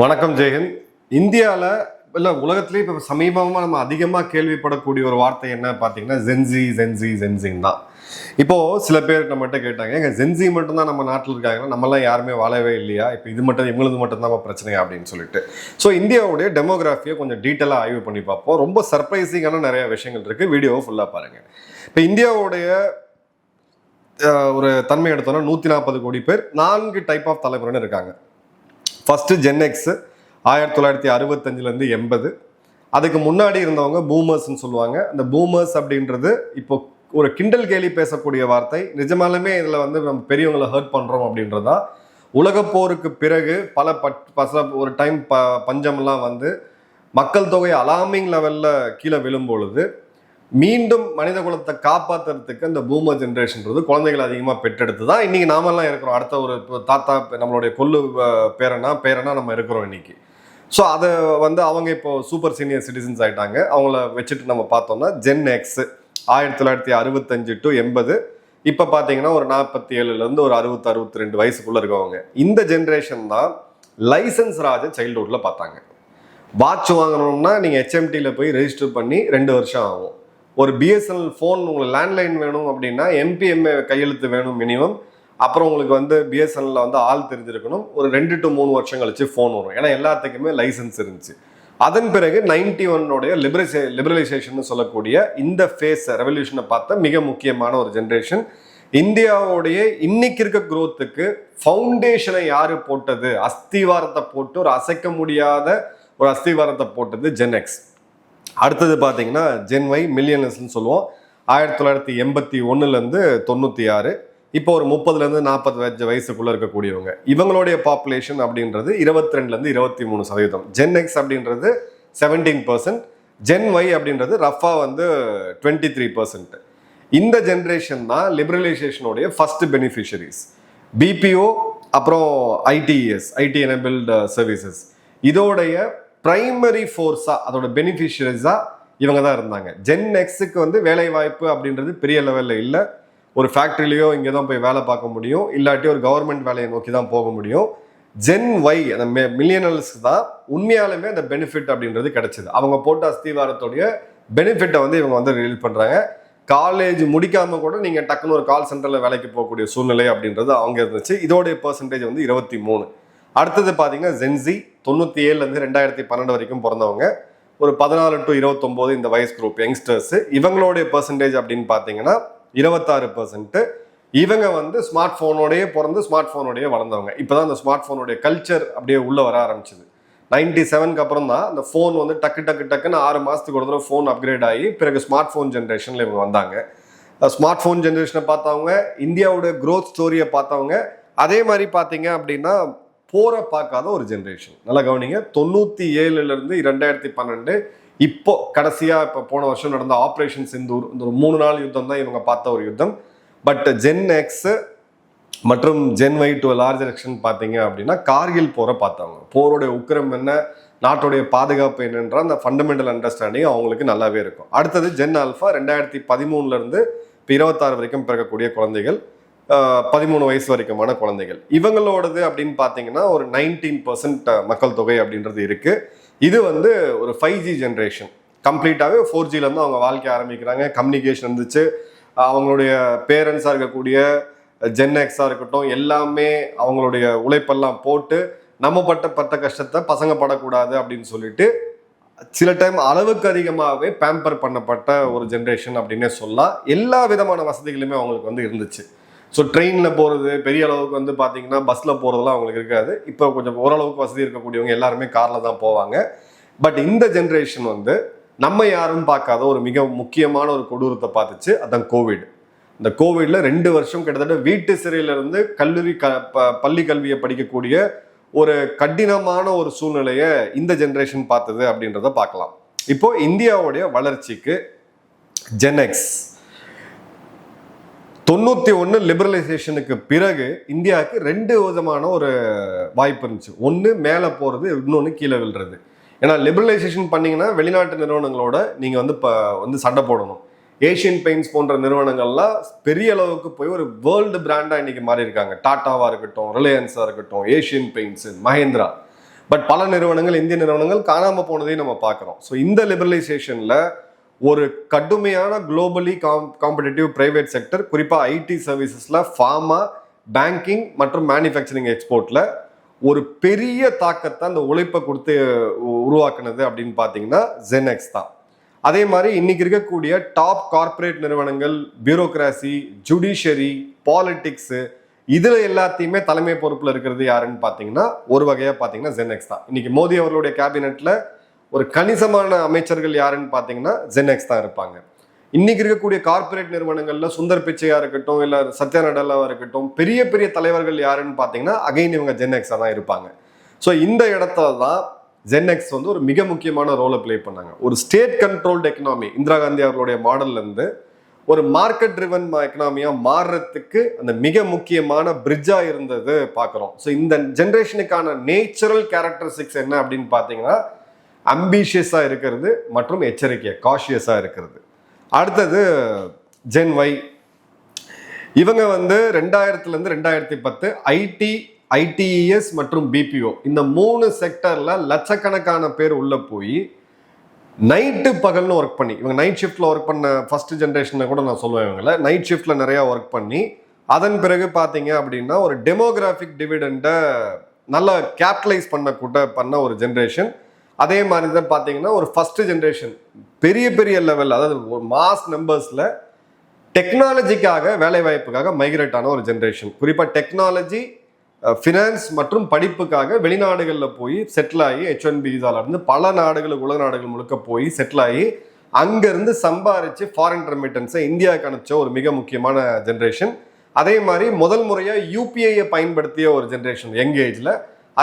வணக்கம் ஜெயஹிந்த். இந்தியாவில் இல்லை உலகத்திலேயே இப்போ சமீபமாக நம்ம அதிகமாக கேள்விப்படக்கூடிய ஒரு வார்த்தை என்ன பார்த்தீங்கன்னா ஜென்சின்னு தான். இப்போது சில பேர் நம்மகிட்ட கேட்டாங்க, எங்க ஜென்சி மட்டும்தான் நம்ம நாட்டில் இருக்காங்கன்னா நம்மளாம் யாருமே வாழவே இல்லையா, இப்போ இது மட்டும் இவங்களுக்கு மட்டும்தான் பிரச்சனையா அப்படின்னு சொல்லிட்டு. ஸோ இந்தியாவுடைய டெமோகிராஃபியை கொஞ்சம் டீட்டெயிலாக ஆய்வு பண்ணி பார்ப்போம். ரொம்ப சர்ப்ரைசிங்கான நிறைய விஷயங்கள் இருக்குது. வீடியோவை ஃபுல்லாக பாருங்கள். இப்போ இந்தியாவுடைய ஒரு தன்மை எடுத்தோன்னா 140 கோடி பேர் 4 டைப் ஆஃப் தலைமுறைன்னு இருக்காங்க. First GenX 1965 80. அதுக்கு முன்னாடி இருந்தவங்க பூமர்ஸ்ன்னு சொல்லுவாங்க. அந்த பூமர்ஸ் அப்படின்றது இப்போ ஒரு கிண்டல் கேலி பேசக்கூடிய வார்த்தை. நிஜமாலுமே இதில் நம்ம பெரியவங்களை ஹர்ட் பண்ணுறோம் அப்படின்றதா. உலகப்போருக்கு பிறகு ஒரு டைம் பஞ்சம்லாம் மக்கள் தொகை அலார்மிங் லெவலில் கீழே விழும்பொழுது மீண்டும் மனித குலத்தை காப்பாற்றுறதுக்கு அந்த பூமர் ஜென்ரேஷன்றது குழந்தைகள் அதிகமாக பெற்றெடுத்து தான் இன்னைக்கு நாமெல்லாம் இருக்கிறோம். அடுத்த ஒரு தாத்தா நம்மளுடைய கொள்ளு பேரனா நம்ம இருக்கிறோம் இன்னைக்கு. ஸோ அதை அவங்க இப்போ சூப்பர் சீனியர் சிட்டிசன்ஸ் ஆகிட்டாங்க. அவங்கள வச்சுட்டு நம்ம பார்த்தோம்னா ஜென் எக்ஸ் 1965 to 80. இப்போ பார்த்தீங்கன்னா ஒரு 47 ஒரு 62 வயசுக்குள்ளே இருக்கவங்க. இந்த ஜென்ரேஷன் தான் லைசன்ஸ் ராஜ சைல்டுஹுட்டில் பார்த்தாங்க. வாட்ச் வாங்கணும்னா நீங்கள் ஹெச்எம்டியில் போய் ரெஜிஸ்டர் பண்ணி 2 வருஷம் ஆகும். ஒரு பிஎஸ்என்எல் ஃபோன் உங்களுக்கு லேண்ட்லைன் வேணும் அப்படின்னா எம்பிஎம்ஏ கையெழுத்து வேணும் மினிமம். அப்புறம் உங்களுக்கு பிஎஸ்என்எல்ல ஆள் தெரிஞ்சிருக்கணும். ஒரு 2 to 3 வருஷம் கழிச்சு ஃபோன் வரும். ஏன்னா எல்லாத்துக்குமே லைசன்ஸ் இருந்துச்சு. அதன் பிறகு 91 லிபரலைசேஷன் சொல்லக்கூடிய இந்த ஃபேஸ் ரெவல்யூஷனை பார்த்த மிக முக்கியமான ஒரு ஜென்ரேஷன். இந்தியாவுடைய இன்னைக்கு இருக்க குரோத்துக்கு ஃபவுண்டேஷனை யாரு போட்டது, அஸ்திவாரத்தை போட்டு ஒரு அசைக்க முடியாத ஒரு அஸ்திவாரத்தை போட்டது ஜென் எக்ஸ். அடுத்தது பார்த்தீங்கன்னா ஜென் ஒய் மில்லியனர்ஸ்ன்னு சொல்லுவோம். 1981 96. இப்போ ஒரு 30 40 வயசுக்குள்ள இருக்கக்கூடியவங்க. இவங்களுடைய பாப்புலேஷன் அப்படின்றது 22 23%. ஜென் எக்ஸ் அப்படின்றது 17%. ஜென் ஒய் அப்படின்றது ரஃபா 23%. இந்த ஜென்ரேஷன் தான் லிபரலைசேஷனுடைய ஃபர்ஸ்ட் பெனிஃபிஷரிஸ். பிபிஓ அப்புறம் ஐடிஎஸ், ஐடி எனேபிள்டு சர்வீசஸ், இதோடைய பிரைமரி ஃபோர்ஸா அதோட பெனிஃபிஷரிஸா இவங்க தான் இருந்தாங்க. ஜென் எக்ஸுக்கு வேலை வாய்ப்பு அப்படின்றது பெரிய லெவலில் இல்லை. ஒரு ஃபேக்ட்ரிலையோ இங்கே தான் போய் வேலை பார்க்க முடியும், இல்லாட்டி ஒரு கவர்மெண்ட் வேலையை நோக்கி தான் போக முடியும். ஜென் ஒய் அந்த மில்லியனர்ஸ்க்கு தான் உண்மையாலுமே அந்த பெனிஃபிட் அப்படின்றது கிடைச்சிது. அவங்க போட்ட அஸ்திவாரத்துடைய பெனிஃபிட்டை இவங்க ரிலீஸ் பண்ணுறாங்க. காலேஜ் முடிக்காம கூட நீங்கள் டக்குன்னு ஒரு கால் சென்டரில் வேலைக்கு போகக்கூடிய சூழ்நிலை அப்படின்றது அவங்க இருந்துச்சு. இதோடைய பர்சன்டேஜ் 23. அடுத்தது பார்த்தீங்கன்னா ஜென்சி 97 2012 வரைக்கும் பிறந்தவங்க. ஒரு 14 to 29 இந்த வயசு குரூப் யங்ஸ்டர்ஸ். இவங்களுடைய பர்சன்டேஜ் அப்படின்னு பார்த்தீங்கன்னா 26%. இவங்க ஸ்மார்ட் ஃபோனோடையே பிறந்து ஸ்மார்ட் ஃபோனோடையே வளர்ந்தவங்க. இப்போதான் அந்த ஸ்மார்ட் ஃபோனுடைய கல்ச்சர் அப்படியே உள்ள வர ஆரம்பிச்சுது. 97க்கு அப்புறம் தான் அந்த ஃபோன் டக்குன்னு 6 மாதத்துக்கு ஒரு தடவை ஃபோன் அப்கிரேட் ஆகி பிறகு ஸ்மார்ட் ஃபோன் ஜென்ரேஷனில் இவங்க வந்தாங்க. ஸ்மார்ட் ஃபோன் ஜென்ரேஷனை பார்த்தவங்க, இந்தியாவோட க்ரோத் ஸ்டோரியை பார்த்தவங்க. அதே மாதிரி பார்த்தீங்க அப்படின்னா போரை பார்க்காத ஒரு ஜென்ரேஷன். நல்லா கவனிங்க. 97 2012 இப்போ கடைசியாக இப்போ போன வருஷம் நடந்த ஆப்ரேஷன் சிந்தூர், இந்த ஒரு 3 நாள் யுத்தம் தான் இவங்க பார்த்த ஒரு யுத்தம். பட் ஜென் எக்ஸ் மற்றும் Gen Y to larger extent பார்த்தீங்க அப்படின்னா கார்கில் போரை பார்த்தவங்க. போருடைய உக்கிரம் என்ன, நாட்டுடைய பாதுகாப்பு என்னன்ற அந்த ஃபண்டமெண்டல் அண்டர்ஸ்டாண்டிங் அவங்களுக்கு நல்லாவே இருக்கும். அடுத்தது ஜென் ஆல்ஃபா 2013 இப்போ 26 வரைக்கும் பிறக்கக்கூடிய குழந்தைகள், 13 வயசு வரைக்குமான குழந்தைகள். இவங்களோடது அப்படின்னு பார்த்தீங்கன்னா ஒரு 19% மக்கள் தொகை அப்படின்றது இருக்கு. இது ஒரு 5G ஜென்ரேஷன். கம்ப்ளீட்டாகவே 4Gலேருந்து அவங்க வாழ்க்கை ஆரம்பிக்கிறாங்க. கம்யூனிகேஷன் இருந்துச்சு. அவங்களுடைய பேரண்ட்ஸாக இருக்கக்கூடிய ஜென் எக்ஸாக இருக்கட்டும், எல்லாமே அவங்களுடைய உழைப்பெல்லாம் போட்டு நம்ம பட்ட கஷ்டத்தை பசங்க படக்கூடாது அப்படின்னு சொல்லிட்டு சில டைம் அளவுக்கு அதிகமாகவே பேம்பர் பண்ணப்பட்ட ஒரு ஜென்ரேஷன் அப்படின்னே சொல்லலாம். எல்லா விதமான வசதிகளுமே அவங்களுக்கு இருந்துச்சு. ஸோ ட்ரெயினில் போகிறது பெரிய அளவுக்கு பார்த்தீங்கன்னா பஸ்ஸில் போகிறதுலாம் அவங்களுக்கு இருக்காது. இப்போ கொஞ்சம் ஓரளவுக்கு வசதி இருக்கக்கூடியவங்க எல்லாருமே காரில் தான் போவாங்க. பட் இந்த ஜென்ரேஷன் நம்ம யாரும் பார்க்காத ஒரு மிக முக்கியமான ஒரு கொடூரத்தை பார்த்துச்சு. அதான் கோவிட். இந்த கோவிட்ல 2 வருஷம் கிட்டத்தட்ட வீட்டு சிறையிலிருந்து பள்ளி கல்வியை படிக்கக்கூடிய ஒரு கடினமான ஒரு சூழ்நிலையை இந்த ஜென்ரேஷன் பார்த்தது அப்படின்றத பார்க்கலாம். இப்போ இந்தியாவுடைய வளர்ச்சிக்கு ஜென் எக்ஸ் 91 லிபரலைசேஷனுக்கு பிறகு இந்தியாவுக்கு 2 விதமான ஒரு வாய்ப்பு இருந்துச்சு. ஒன்று மேலே போகிறது, இன்னொன்று கீழே விழுறது. ஏன்னா லிபரலைசேஷன் பண்ணிங்கன்னா வெளிநாட்டு நிறுவனங்களோட நீங்கள் இப்போ சண்டை போடணும். ஏஷியன் பெயிண்ட்ஸ் போன்ற நிறுவனங்கள்லாம் பெரிய அளவுக்கு போய் ஒரு வேர்ல்டு பிராண்டாக இன்னைக்கு மாறி இருக்காங்க. டாட்டாவாக இருக்கட்டும், ரிலையன்ஸாக இருக்கட்டும், ஏஷியன் பெயிண்ட்ஸு, மஹேந்திரா. பட் பல நிறுவனங்கள், இந்திய நிறுவனங்கள் காணாமல் போனதையும் நம்ம பார்க்குறோம். ஸோ இந்த லிபரலைசேஷனில் ஒரு கடுமையான குளோபலி காம்படிட்டிவ் பிரைவேட் செக்டர், குறிப்பாக ஐடி சர்வீசஸில், ஃபார்மா, பேங்கிங் மற்றும் மேனுஃபேக்சரிங் எக்ஸ்போர்ட்டில் ஒரு பெரிய தாக்கத்தை அந்த உழைப்பை கொடுத்து உருவாக்குனது அப்படின்னு பார்த்தீங்கன்னா ஜென்எக்ஸ் தான். அதே மாதிரி இன்னைக்கு இருக்கக்கூடிய டாப் கார்பரேட் நிறுவனங்கள், பியூரோக்ராசி, ஜுடிஷியரி, பாலிடிக்ஸ், இதுல எல்லாத்தையுமே தலைமை பொறுப்புல இருக்கிறது யாருன்னு பாத்தீங்கன்னா ஒரு வகையா பாத்தீங்கன்னா ஜென்எக்ஸ் தான். இன்னைக்கு மோடி அவர்களுடைய கேபினெட்ல ஒரு கணிசமான அமைச்சர்கள் யாருன்னு பாத்தீங்கன்னா ஜென்எக்ஸ் தான் இருப்பாங்க. இன்னைக்கு இருக்கக்கூடிய கார்பரேட் நிறுவனங்கள்ல சுந்தர் பிச்சையா இருக்கட்டும், இல்ல சத்யா நடாலாவா இருக்கட்டும், பெரிய பெரிய தலைவர்கள் யாருன்னு பாத்தீங்கன்னா அகைன் இவங்க ஜென்எக்ஸா தான் இருப்பாங்க. ஸோ இந்த இடத்துல தான் ஜென்எக்ஸ் வந்து ஒரு மிக முக்கியமான ரோலை பிளே பண்ணாங்க. ஒரு state controlled economy, Indira Gandhi அவர்களுடைய மாடல்ல இருந்து ஒரு மார்க்கெட் ட்ரிவன் எக்கனாமியா மாறுறதுக்கு அந்த மிக முக்கியமான பிரிட்ஜா இருந்தது பார்க்குறோம். ஸோ இந்த ஜென்ரேஷனுக்கான நேச்சுரல் கேரக்டரிஸ்டிக்ஸ் என்ன அப்படின்னு பார்த்தீங்கன்னா அம்பிஷியஸா இருக்கிறது மற்றும் எச்சரிக்கையா காஷியஸா இருக்கிறது. அடுத்தது ஜென் ஒய். இவங்க வந்து 2000 2010 ஐடி, ஐடிஇஎஸ் மற்றும் பிபிஓ இந்த 3 செக்டர்ல லட்சக்கணக்கான பேர் உள்ள போய் நைட்டு பகல்னு ஒர்க் பண்ணி, இவங்க நைட் ஷிஃப்ட்ல ஒர்க் பண்ண ஃபர்ஸ்ட் ஜென்ரேஷனை கூட நான் சொல்லுவேன். இவங்கள நைட் ஷிஃப்ட்ல நிறைய ஒர்க் பண்ணி அதன் பிறகு பார்த்தீங்க அப்படின்னா ஒரு டெமோகிராஃபிக் டிவிடெண்டை நல்லா கேபிட்டலைஸ் பண்ண ஒரு ஜென்ரேஷன். அதே மாதிரி தான் பார்த்தீங்கன்னா ஒரு ஃபர்ஸ்ட் ஜென்ரேஷன் பெரிய பெரிய லெவல், அதாவது ஒரு மாஸ் நம்பர்ஸ்ல டெக்னாலஜிக்காக, வேலை வாய்ப்புக்காக மைக்ரேட் ஆன ஒரு ஜென்ரேஷன். குறிப்பாக டெக்னாலஜி, ஃபினான்ஸ் மற்றும் படிப்புக்காக வெளிநாடுகளில் போய் செட்டில் ஆகி H1B விசால இருந்து பல நாடுகளுக்கு, உலக நாடுகள் முழுக்க போய் செட்டில் ஆகி அங்கிருந்து சம்பாரிச்சு ஃபாரின் ரெமிட்டன்ஸை இந்தியாவுக்கு அனுப்பிச்ச ஒரு மிக முக்கியமான ஜென்ரேஷன். அதே மாதிரி முதல் முறையாக யூபிஐயை பயன்படுத்திய ஒரு ஜென்ரேஷன் யங் ஏஜ்ல.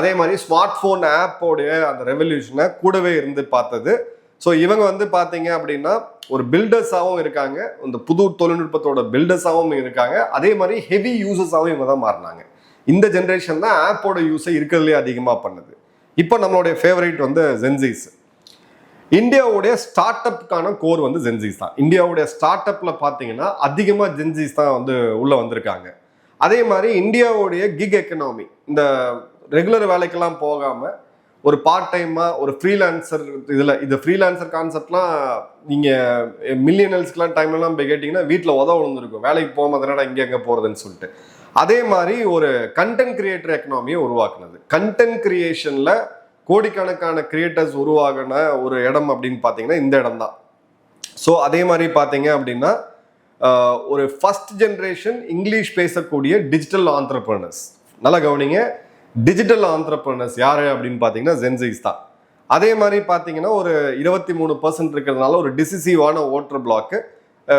அதே மாதிரி ஸ்மார்ட் போன் ஆப்போடைய அந்த ரெவல்யூஷனை கூடவே இருந்து பார்த்தது. ஸோ இவங்க வந்து பார்த்தீங்க அப்படின்னா ஒரு பில்டர்ஸாகவும் இருக்காங்க, இந்த புது தொழில்நுட்பத்தோட பில்டர்ஸாகவும் இருக்காங்க. அதே மாதிரி ஹெவி யூசர்ஸாகவும் இவங்க தான் மாறினாங்க. இந்த ஜென்ரேஷன் தான் ஆப்போட யூஸை இருக்கிறதுலே அதிகமாக பண்ணுது. இப்போ நம்மளுடைய ஃபேவரேட் வந்து ஜென்சிஸ். இந்தியாவுடைய ஸ்டார்ட் அப்புக்கான கோர் வந்து ஜென்சிஸ் தான். இந்தியாவுடைய ஸ்டார்ட் அப்ல பார்த்தீங்கன்னா அதிகமாக ஜென்சிஸ் தான் வந்து உள்ள வந்திருக்காங்க. அதே மாதிரி இந்தியாவுடைய கிக் எக்கனாமி, இந்த ரெகுலர் வேலைக்கெல்லாம் போகாமல் ஒரு பார்ட் டைமாக ஒரு ஃப்ரீலான்சர், இது ஃப்ரீலான்சர் கான்செப்ட்லாம் நீங்கள் மில்லியனல்ஸ்க்குலாம் டைம்லாம் போய் கேட்டிங்கன்னா வீட்டில் விழுந்துருக்கும், வேலைக்கு போகாமல் தானடா இங்கே எங்கே போகிறதுன்னு சொல்லிட்டு. அதே மாதிரி ஒரு கண்டென்ட் கிரியேட்டர் எக்கனாமியை உருவாக்குனது. கண்டென்ட் கிரியேஷனில் கோடிக்கணக்கான கிரியேட்டர்ஸ் உருவாகின ஒரு இடம் அப்படின்னு பார்த்தீங்கன்னா இந்த இடம் தான். ஸோ அதே மாதிரி பார்த்தீங்க அப்படின்னா ஒரு ஃபர்ஸ்ட் ஜென்ரேஷன் இங்கிலீஷ் பேசக்கூடிய டிஜிட்டல் ஆண்டர்பிரனர்ஸ். நல்லா கவனிங்க, டிஜிட்டல் ஆண்டர்பிரனர்ஸ் யாரு அப்படின்னு பார்த்தீங்கன்னா ஜென்சிஸ் தான். அதே மாதிரி பார்த்தீங்கன்னா ஒரு 23% இருக்கிறதுனால ஒரு டிசிசிவான ஓட்டர் பிளாக்கு,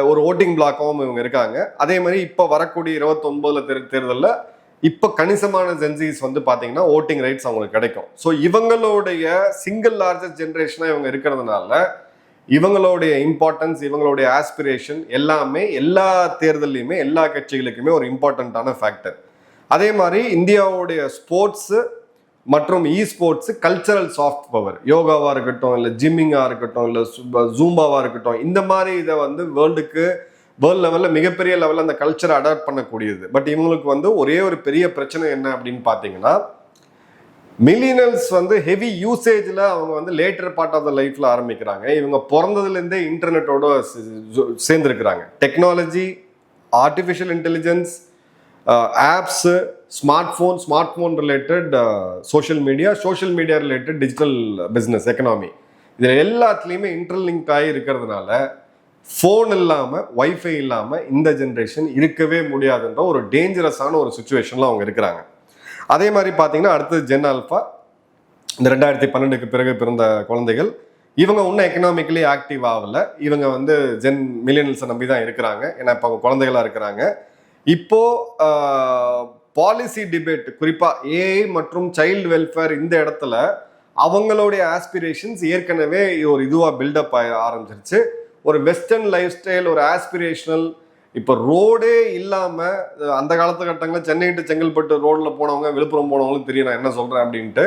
ஒரு ஓட்டிங் பிளாக்காகவும் இவங்க இருக்காங்க. அதே மாதிரி இப்போ வரக்கூடிய 29 தேர்தலில் இப்போ கணிசமான ஜென்சிஸ் வந்து பார்த்தீங்கன்னா ஓட்டிங் ரைட்ஸ் அவங்களுக்கு கிடைக்கும். ஸோ இவங்களுடைய சிங்கிள் லார்ஜஸ்ட் ஜென்ரேஷனாக இவங்க இருக்கிறதுனால இவங்களுடைய இம்பார்ட்டன்ஸ், இவங்களுடைய ஆஸ்பிரேஷன் எல்லாமே எல்லா தேர்தலையுமே எல்லா கட்சிகளுக்குமே ஒரு இம்பார்ட்டண்ட்டான ஃபேக்டர். அதே மாதிரி இந்தியாவுடைய ஸ்போர்ட்ஸு மற்றும் ஸ்போர்ட்ஸு கல்ச்சரல் சாஃப்ட் பவர், யோகாவாக இருக்கட்டும், இல்லை ஜிம்மிங்காக இருக்கட்டும், இல்லை ஜூம்பாவாக இருக்கட்டும், இந்த மாதிரி இதை வந்து வேர்ல்டு லெவலில் மிகப்பெரிய லெவலில் அந்த கல்ச்சரை அடாப்ட் பண்ணக்கூடியது. பட் இவங்களுக்கு வந்து ஒரே ஒரு பெரிய பிரச்சனை என்ன அப்படின்னு பார்த்தீங்கன்னா மில்லியனல்ஸ் வந்து ஹெவி யூசேஜில் அவங்க வந்து லேட்டர் பார்ட் ஆஃப் த லைஃப்பில் ஆரம்பிக்கிறாங்க. இவங்க பிறந்ததுலேருந்தே இன்டர்நெட்டோட சேர்ந்துருக்கிறாங்க. Technology, artificial intelligence, apps, smart phone related social media related digital business economy, இதில் எல்லாத்துலேயுமே இன்டர்லிங்க் ஆகி இருக்கிறதுனால ஃபோன் இல்லாமல், வைஃபை இல்லாமல் இந்த ஜென்ரேஷன் இருக்கவே முடியாதுன்ற ஒரு டேஞ்சரஸான ஒரு சுச்சுவேஷனில் அவங்க இருக்கிறாங்க. அதே மாதிரி பார்த்தீங்கன்னா அடுத்தது ஜென் ஆல்ஃபா. இந்த 2012க்கு பிறகு பிறந்த குழந்தைகள், இவங்க இன்னும் எக்கனாமிக்கலி ஆக்டிவ் ஆகல. இவங்க வந்து ஜென் மில்லியனல்ஸை நம்பி தான் இருக்கிறாங்க. ஏன்னா இப்போ அவங்க குழந்தைகளாக இருக்கிறாங்க. இப்போ பாலிசி டிபேட், குறிப்பாக ஏஐ மற்றும் சைல்டு வெல்ஃபேர், இந்த இடத்துல அவங்களுடைய ஆஸ்பிரேஷன்ஸ் ஏற்கனவே ஒரு இதுவாக பில்டப் ஆரம்பிச்சிருச்சு. ஒரு வெஸ்டர்ன் லைஃப் ஸ்டைல், ஒரு ஆஸ்பிரேஷனல். இப்போ ரோடே இல்லாமல் அந்த காலத்து கட்டங்களில் சென்னை டு செங்கல்பட்டு ரோடில் போனவங்க, விழுப்புரம் போனவங்களும் தெரியும் நான் என்ன சொல்கிறேன் அப்படின்ட்டு.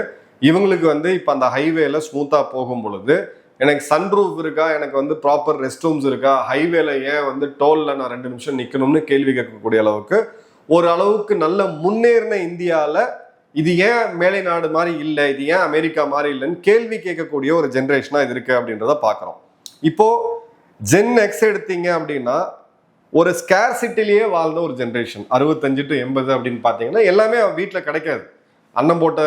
இவங்களுக்கு வந்து இப்போ அந்த ஹைவேல ஸ்மூத்தாக போகும் பொழுது எனக்கு சன்ரூஃப் இருக்கா, எனக்கு வந்து ப்ராப்பர் ரெஸ்ட் ரூம்ஸ் இருக்கா, ஹைவேல ஏன் வந்து டோலில் நான் 2 நிமிஷம் நிற்கணும்னு கேள்வி கேட்கக்கூடிய அளவுக்கு ஒரு அளவுக்கு நல்ல முன்னேறின இந்தியாவில் இது ஏன் மேலை நாடு மாதிரி இல்லை, இது ஏன் அமெரிக்கா மாதிரி இல்லைன்னு கேள்வி கேட்கக்கூடிய ஒரு ஜென்ரேஷனா இது இருக்கு அப்படின்றத பாக்குறோம். இப்போ ஜென் எக்ஸ் எடுத்தீங்க அப்படின்னா ஒரு ஸ்கேர்சிட்டிலேயே வாழ்ந்த ஒரு ஜென்ரேஷன். 65 to 80 அப்படின்னு பாத்தீங்கன்னா எல்லாமே வீட்டில் கிடைக்காது. அண்ணன் போட்ட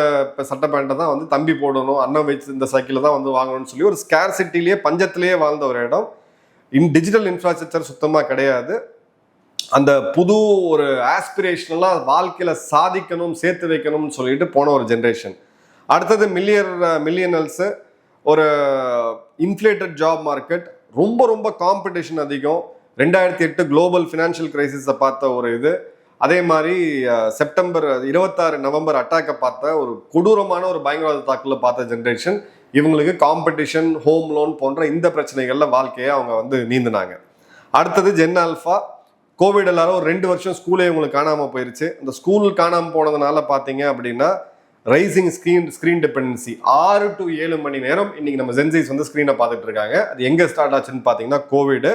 சட்டை பேண்ட்டை தான் வந்து தம்பி போடணும், அண்ணன் வச்சு இந்த சைக்கிளை தான் வந்து வாங்கணும்னு சொல்லி ஒரு ஸ்கேர்சிட்டிலேயே பஞ்சத்திலேயே வாழ்ந்த ஒரு இடம். டிஜிட்டல் இன்ஃப்ராஸ்ட்ரக்சர் சுத்தமாக கிடையாது. அந்த புது ஒரு ஆஸ்பிரேஷனெல்லாம் வாழ்க்கையில் சாதிக்கணும், சேர்த்து வைக்கணும்னு சொல்லிட்டு போன ஒரு ஜென்ரேஷன். அடுத்தது மில்லியனல்ஸு, ஒரு இன்ஃப்ளேட்டட் ஜாப் மார்க்கெட், ரொம்ப ரொம்ப காம்படிஷன் அதிகம். 2008 குளோபல் ஃபினான்ஷியல் கிரைசிஸை பார்த்த ஒரு இது. அதே மாதிரி செப்டம்பர் 26 நவம்பர் அட்டாக்கை பார்த்த ஒரு கொடூரமான ஒரு பயங்கரவாத தாக்குதலை பார்த்த ஜென்ரேஷன். இவங்களுக்கு காம்படிஷன், ஹோம் லோன் போன்ற இந்த பிரச்சனைகள்ல வாழ்க்கையை அவங்க வந்து நீந்தினாங்க. அடுத்தது ஜென் ஆல்ஃபா. கோவிட் எல்லாரும் ஒரு 2 வருஷம் ஸ்கூலே இவங்களுக்கு காணாமல் போயிருச்சு. அந்த ஸ்கூல் காணாமல் போனதுனால பார்த்தீங்க அப்படின்னா ரைசிங் ஸ்க்ரீன் டிபெண்டன்சி. 6 to 7 மணி நேரம் இன்னைக்கு நம்ம ஜென்சைஸ் வந்து ஸ்க்ரீனை பார்த்துட்டு இருக்காங்க. அது எங்கே ஸ்டார்ட் ஆச்சுன்னு பார்த்தீங்கன்னா கோவிடு.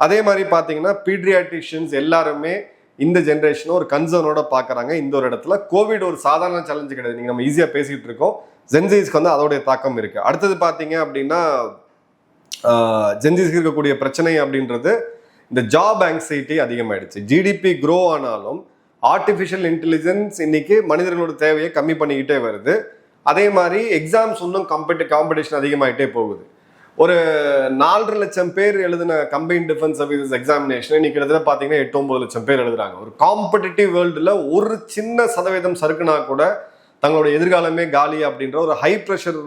அதே மாதிரி பார்த்தீங்கன்னா பீடியாட்ரிஷியன்ஸ் எல்லாருமே இந்த ஜென்ரேஷனை ஒரு கன்சர்னோட பார்க்குறாங்க. இந்த ஒரு இடத்துல கோவிட் ஒரு சாதாரண சேலஞ்சு கிடையாது. நீங்கள் நம்ம ஈஸியாக பேசிகிட்டு இருக்கோம். ஜென்சைஸ்க்கு வந்து அதோடைய தாக்கம் இருக்குது. அடுத்தது பார்த்தீங்க அப்படின்னா ஜென்சைஸ்க்கு இருக்கக்கூடிய பிரச்சனை அப்படின்றது இந்த ஜாப் ஆங்ஸைட்டி அதிகமாயிடுச்சு. ஜிடிபி க்ரோ ஆனாலும் ஆர்டிஃபிஷியல் இன்டெலிஜென்ஸ் இன்னைக்கு மனிதர்களோட தேவையை கம்மி பண்ணிக்கிட்டே வருது. அதே மாதிரி எக்ஸாம்ஸ் இன்னும் காம்படிஷன் அதிகமாகிட்டே போகுது. ஒரு 4.5 லட்சம் பேர் எழுதின கம்பைன்ட் டிஃபென்ஸ் சர்வீசஸ் எக்ஸாமினேஷன் இன்னைக்கு கிட்டத்தட்ட பார்த்தீங்கன்னா 8-9 லட்சம் பேர் எழுதுறாங்க. ஒரு காம்படிட்டிவ் வேர்ல்டுல ஒரு சின்ன சதவீதம் சறுக்குனா கூட தங்களோட எதிர்காலமே காலி அப்படின்ற ஒரு ஹை ப்ரெஷர்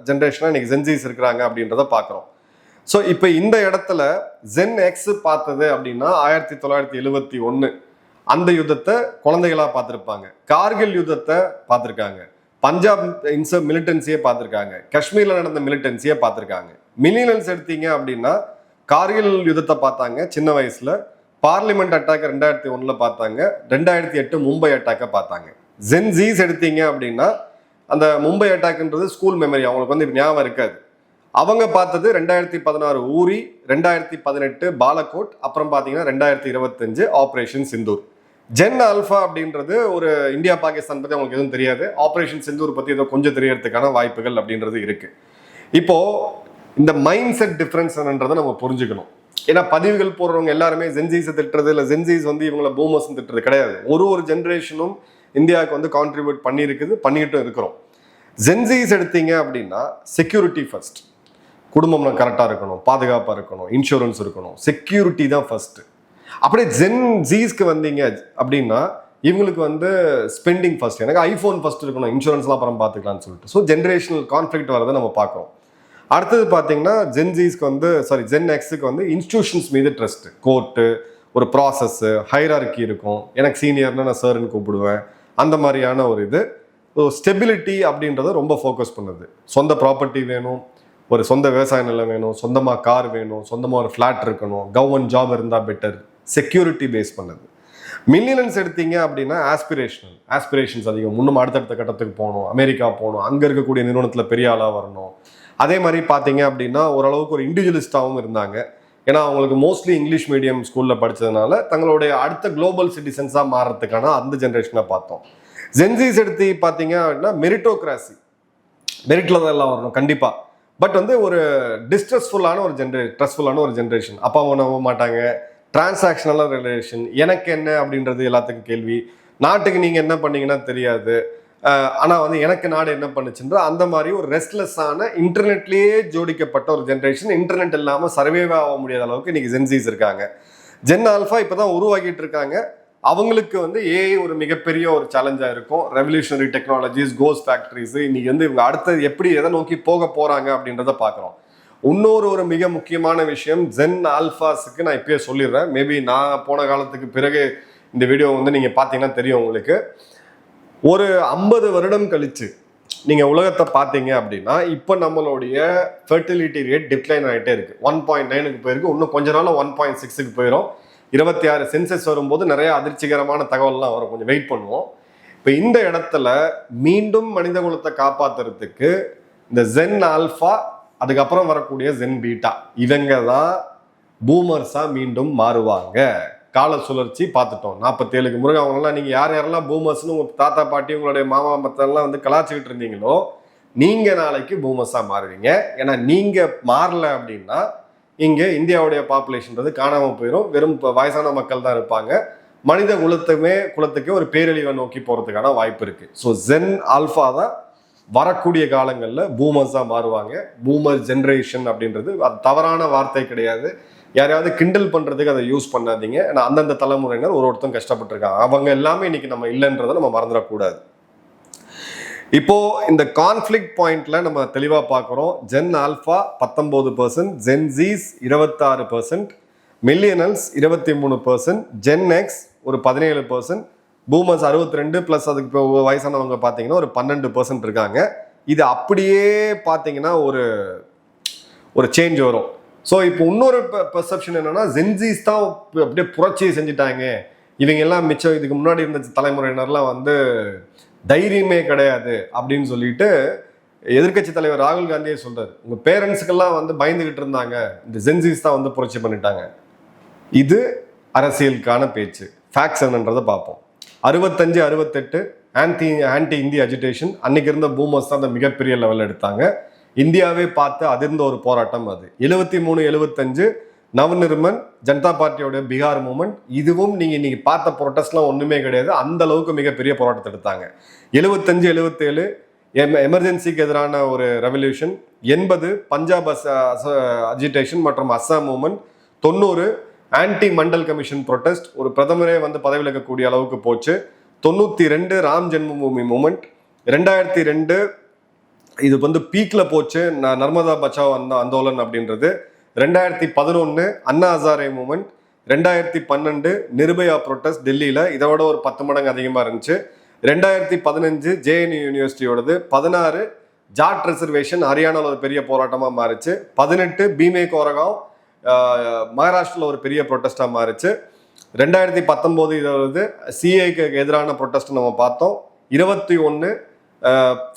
ஜென்ரேஷனாக இன்னைக்கு ஜென்சீஸ் இருக்கிறாங்க அப்படின்றத பார்க்குறோம். ஸோ இப்போ இந்த இடத்துல ஜென் எக்ஸ் பார்த்தது அப்படின்னா 1971 அந்த யுத்தத்தை குழந்தைகளா பார்த்துருப்பாங்க. கார்கில் யுத்தத்தை பார்த்துருக்காங்க. பஞ்சாப் மிலிட்டன்சியை பார்த்துருக்காங்க. காஷ்மீர்ல நடந்த மிலிட்டன்சியை பார்த்துருக்காங்க. மில்லியனல்ஸ் எடுத்தீங்க அப்படின்னா கார்கில் யுத்தத்தை பார்த்தாங்க சின்ன வயசுல. பார்லிமெண்ட் அட்டாக் 2001 பார்த்தாங்க. 2008 மும்பை அட்டாக்கை பார்த்தாங்க. ஜென்சீஸ் எடுத்தீங்க அப்படின்னா அந்த மும்பை அட்டாக்ன்றது ஸ்கூல் மெமரி, அவங்களுக்கு வந்து ஞாபகம் இருக்காது. அவங்க பார்த்தது 2016 ஊரி, 2018 பாலகோட், அப்புறம் பார்த்தீங்கன்னா 2025 ஆப்ரேஷன் சிந்தூர். ஜென் ஆல்ஃபா அப்படின்றது ஒரு இந்தியா பாகிஸ்தான் பற்றி அவங்களுக்கு எதுவும் தெரியாது. ஆப்ரேஷன் சிந்தூர் பற்றி ஏதோ கொஞ்சம் தெரியறதுக்கான வாய்ப்புகள் அப்படின்றது இருக்கு. இப்போ இந்த மைண்ட் செட் டிஃபரன்ஸ்ன்றதை நம்ம புரிஞ்சுக்கணும். ஏன்னா பதிவுகள் போடுறவங்க எல்லாருமே ஜென்சீஸை திட்டுறது இல்லை, ஜென்சீஸ் வந்து இவங்களை பூமர்ஸ் திட்டுறது கிடையாது. ஒரு ஜென்ரேஷனும் இந்தியாவுக்கு வந்து கான்ட்ரிபியூட் பண்ணிக்கிட்டும் இருக்கிறோம். ஜென்சீஸ் எடுத்தீங்க அப்படின்னா செக்யூரிட்டி ஃபர்ஸ்ட். குடும்பம் கரெக்டாக இருக்கணும், பாதுகாப்பாக இருக்கணும், இன்சூரன்ஸ் இருக்கணும், செக்யூரிட்டி தான் ஃபர்ஸ்ட். அப்படியே ஜென்சீஸ்க்கு வந்தீங்க அப்படின்னா இவங்களுக்கு வந்து ஸ்பெண்டிங் ஃபர்ஸ்ட். எனக்கு ஐஃபோன் ஃபர்ஸ்ட் இருக்கணும், இன்சூரன்ஸ்லாம் அப்புறம் பார்த்துக்கலாம்னு சொல்லிட்டு. ஸோ ஜென்ரேஷனல் கான்ஃப்ளிக்ட் வரதை நம்ம பார்க்குறோம். அடுத்தது பார்த்தீங்கன்னா ஜென் எக்ஸுக்கு வந்து இன்ஸ்டிடியூஷன்ஸ் மீது ட்ரஸ்ட். கோர்ட்டு, ஒரு ப்ராசஸ்ஸு, ஹைரார்கி இருக்கும். எனக்கு சீனியர்னு நான் சார்னு கூப்பிடுவேன். அந்த மாதிரியான ஒரு இது. ஸ்டெபிலிட்டி அப்படின்றத ரொம்ப ஃபோக்கஸ் பண்ணுது. சொந்த ப்ராப்பர்ட்டி வேணும், ஒரு சொந்த விவசாய நிலம் வேணும், சொந்தமாக கார் வேணும், சொந்தமாக ஒரு ஃப்ளாட் இருக்கணும், கவர்மெண்ட் ஜாப் இருந்தால் பெட்டர், செக்யூரிட்டி பேஸ் பண்ணது. மில்லியனல்ஸ் எடுத்தீங்க அப்படின்னா ஆஸ்பிரேஷன்ஸ் அதிகம். முன்னும் அடுத்தடுத்த கட்டத்துக்கு போகணும், அமெரிக்கா போகணும், அங்கே இருக்கக்கூடிய நிறுவனத்தில் பெரிய ஆளாக வரணும். அதே மாதிரி பார்த்தீங்க அப்படின்னா ஓரளவுக்கு ஒரு இண்டிவிஜுவலிஸ்டாகவும் இருந்தாங்க. ஏன்னா அவங்களுக்கு மோஸ்ட்லி இங்கிலீஷ் மீடியம் ஸ்கூலில் படித்ததுனால தங்களுடைய அடுத்த குளோபல் சிட்டிசன்ஸாக மாறுறதுக்கான அந்த ஜென்ரேஷனை பார்த்தோம். ஜென்சீஸ் எடுத்து பார்த்தீங்க அப்படின்னா மெரிட்டோக்ராசி, மெரிட்டில் தான் எல்லாம் வரணும் கண்டிப்பாக. பட் வந்து ஒரு ட்ரெஸ்ஃபுல்லான ஒரு ஜென்ரேஷன். அப்பா நம்ப மாட்டாங்க, டிரான்சாக்ஷனல் ரிலேஷன், எனக்கு என்ன அப்படின்றது எல்லாத்துக்கும் கேள்வி. நாட்டுக்கு நீங்கள் என்ன பண்ணீங்கன்னா தெரியாது, ஆனால் வந்து எனக்கு நாடு என்ன பண்ணுச்சுன்ற அந்த மாதிரி ஒரு ரெஸ்ட்லெஸ்ஸான இன்டர்நெட்லேயே ஜோடிக்கப்பட்ட ஒரு ஜென்ரேஷன். இன்டர்நெட் இல்லாமல் சர்வேவே ஆக முடியாத அளவுக்கு இன்னைக்கு ஜென்சீஸ் இருக்காங்க. ஜென் ஆல்ஃபா இப்போ தான் உருவாக்கிட்டு இருக்காங்க. அவங்களுக்கு வந்து ஏஐ ஒரு மிகப்பெரிய ஒரு சேலஞ்சாக இருக்கும். ரெவல்யூஷனரி டெக்னாலஜிஸ், கோஸ் ஃபேக்டரிஸ், இன்னைக்கு வந்து இவங்க அடுத்தது எப்படி எதை நோக்கி போக போகிறாங்க அப்படின்றத பார்க்குறோம். இன்னொரு மிக முக்கியமான விஷயம், ஜென் ஆல்ஃபாஸுக்கு நான் இப்பயே சொல்லிடுறேன். மேபி நான் போன காலத்துக்கு பிறகு இந்த வீடியோ வந்து நீங்கள் பார்த்தீங்கன்னா தெரியும் உங்களுக்கு. ஒரு 50 வருடம் கழிச்சு நீங்கள் உலகத்தை பார்த்தீங்க அப்படின்னா இப்போ நம்மளுடைய ஃபெர்டிலிட்டி ரேட் டிக்ளைன் ஆகிட்டே இருக்குது. 1.9க்கு போயிருக்கு. இன்னும் கொஞ்ச நாள் 1.6க்கு போயிடும். 26 சென்சஸ் வரும்போது நிறைய அதிர்ச்சிகரமான தகவல்லாம் வரும். கொஞ்சம் வெயிட் பண்ணுவோம். இப்போ இந்த இடத்துல மீண்டும் மனித குலத்தை காப்பாற்றுறதுக்கு இந்த ஜென் ஆல்ஃபா, அதுக்கப்புறம் வரக்கூடிய ஜென் பீட்டா, இவங்க தான் பூமர்ஸாக மீண்டும் மாறுவாங்க. கால சுழற்சி பார்த்துட்டோம். 47க்கு முருகன் அவங்களெல்லாம் நீங்கள் யாரெல்லாம் பூமர்ஸ்னு உங்கள் தாத்தா பாட்டி உங்களுடைய மாமா மத்தெல்லாம் வந்து கலாச்சிக்கிட்டு இருந்தீங்களோ நீங்கள் நாளைக்கு பூமர்ஸாக மாறுவீங்க. ஏன்னா நீங்கள் மாறல அப்படின்னா இங்கே இந்தியாவுடைய பாப்புலேஷன்றது காணாமல் போயிடும். வெறும் வயசான மக்கள் தான் இருப்பாங்க. மனித குலத்துக்கே ஒரு பேரழிவை நோக்கி போகிறதுக்கான வாய்ப்பு இருக்குது. ஸோ ஜென் ஆல்ஃபா தான் வரக்கூடிய காலங்களில் பூமர்ஸாக மாறுவாங்க. பூமர் ஜென்ரேஷன் அப்படின்றது அது தவறான வார்த்தை கிடையாது. யாரையாவது கிண்டல் பண்ணுறதுக்கு அதை யூஸ் பண்ணாதீங்க. ஏன்னா அந்தந்த தலைமுறையினர் ஒருத்தரும் கஷ்டப்பட்டுருக்காங்க. அவங்க எல்லாமே இன்னைக்கு நம்ம இல்லைன்றதை நம்ம மறந்துடக்கூடாது. இப்போ இந்த கான்ஃப்ளிக்ட் பாயிண்ட்ல நம்ம தெளிவாக பார்க்குறோம். Gen Alpha 19%, Gen Zs 26%, millennials 23%, Gen X ஒரு 17%, பூமர்ஸ் 62 ப்ளஸ் அதுக்கு இப்போ வயசானவங்க பார்த்தீங்கன்னா ஒரு 12% இருக்காங்க. இது அப்படியே பார்த்தீங்கன்னா ஒரு சேஞ்ச் வரும். ஸோ இப்போ இன்னொரு பெர்செப்ஷன் என்னன்னா ஜென்ஜீஸ் தான் அப்படியே புரட்சியை செஞ்சுட்டாங்க. இவங்க எல்லாம் மிச்சம் இதுக்கு முன்னாடி இருந்த தலைமுறையினர்லாம் வந்து தைரியமே கிடையாது அப்படின்னு சொல்லிட்டு எதிர்கட்சி தலைவர் ராகுல் காந்தியே சொல்றாரு. உங்க பேரண்ட்ஸுக்கெல்லாம் வந்து பயந்துகிட்டு இருந்தாங்க, இந்த ஜென்ஜீஸ் தான் வந்து புரட்சி பண்ணிட்டாங்க. இது அரசியலுக்கான பேச்சு. ஃபேக்ட்ஸ் என்னன்றதை பார்ப்போம். 65, 68 ஆன்டி இந்திய அஜிடேஷன். அன்னைக்கு இருந்த பூமர்ஸ் தான் அந்த மிகப்பெரிய லெவலில் எடுத்தாங்க. இந்தியாவே பார்த்து அதிர்ந்த ஒரு போராட்டம் அது. 73, 75 நவநிர்மன் ஜனதா பார்ட்டியோட பீகார் மூமெண்ட். இதுவும் நீங்க இன்னைக்கு பார்த்த ப்ரொட்டஸ்ட்லாம் ஒண்ணுமே கிடையாது. அந்த அளவுக்கு மிகப்பெரிய போராட்டத்தை எடுத்தாங்க. 75, 77 எமர்ஜென்சிக்கு எதிரான ஒரு ரெவல்யூஷன். 80 பஞ்சாப் அஜிடேஷன் மற்றும் Assam movement. 90 anti Mandal commission protest, ஒரு பிரதமரே வந்து பதவி விலகக்கூடிய அளவுக்கு போச்சு. 92 ராம் ஜென்மபூமி மூமெண்ட். 2002 இது வந்து பீக்ல போச்சு, நர்மதா பச்சாவ் ஆந்தோலன் அப்படின்றது. 2011 அண்ணா ஹசாரே மூமெண்ட். 2012 நிர்பயா ப்ரொட்டஸ்ட் டெல்லியில, இதோட ஒரு 10 மடங்கு அதிகமாக இருந்துச்சு. 2015 ஜேஎன்யூ யூனிவர்சிட்டியோடது. 16 ஜாட் ரிசர்வேஷன் ஹரியானாவில் ஒரு பெரிய போராட்டமாக மாறிச்சு. 18 பீமே கோரகாவ் மகாராஷ்டிரில் ஒரு பெரிய ப்ரொட்டஸ்டாக மாறிச்சு. 2019 இது சிஏக்கு எதிரான ப்ரொட்டஸ்ட் நம்ம பார்த்தோம். 21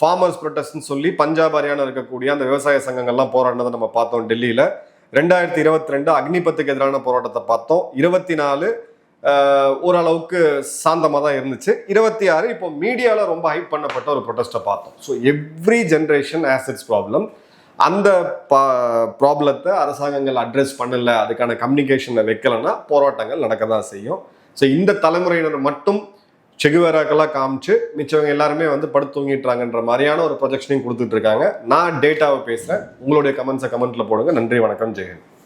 ஃபார்மர்ஸ் ப்ரொட்டஸ்ட்னு சொல்லி பஞ்சாப் ஹரியானா இருக்கக்கூடிய அந்த விவசாய சங்கங்கள்லாம் போராடினதை நம்ம பார்த்தோம் டெல்லியில். 2022 அக்னிபத்துக்கு எதிரான போராட்டத்தை பார்த்தோம். 24 ஓரளவுக்கு சாந்தமாக தான் இருந்துச்சு. 26 இப்போ மீடியாவில் ரொம்ப ஹைப் பண்ணப்பட்ட ஒரு ப்ரொட்டஸ்ட்டை பார்த்தோம். So every generation has its problem. அந்த ப்ராப்ளத்தை அரசாங்கங்கள் அட்ரெஸ் பண்ணல, அதுக்கான கம்யூனிகேஷனை வைக்கலைன்னா போராட்டங்கள் நடக்க தான் செய்யும். ஸோ இந்த தலைமுறையினர் மட்டும் செகுவேராக்கெல்லாம் காமிச்சு மிச்சவங்க எல்லாருமே வந்து படுத்து தூங்கிட்டுறாங்கன்ற மாதிரியான ஒரு ப்ரொஜெக்ஷனையும் கொடுத்துட்டு இருக்காங்க. நான் டேட்டாவை பேசுகிறேன். உங்களுடைய கமெண்ட்ஸை கமெண்ட்ல போடுங்க. நன்றி, வணக்கம், ஜெயன்.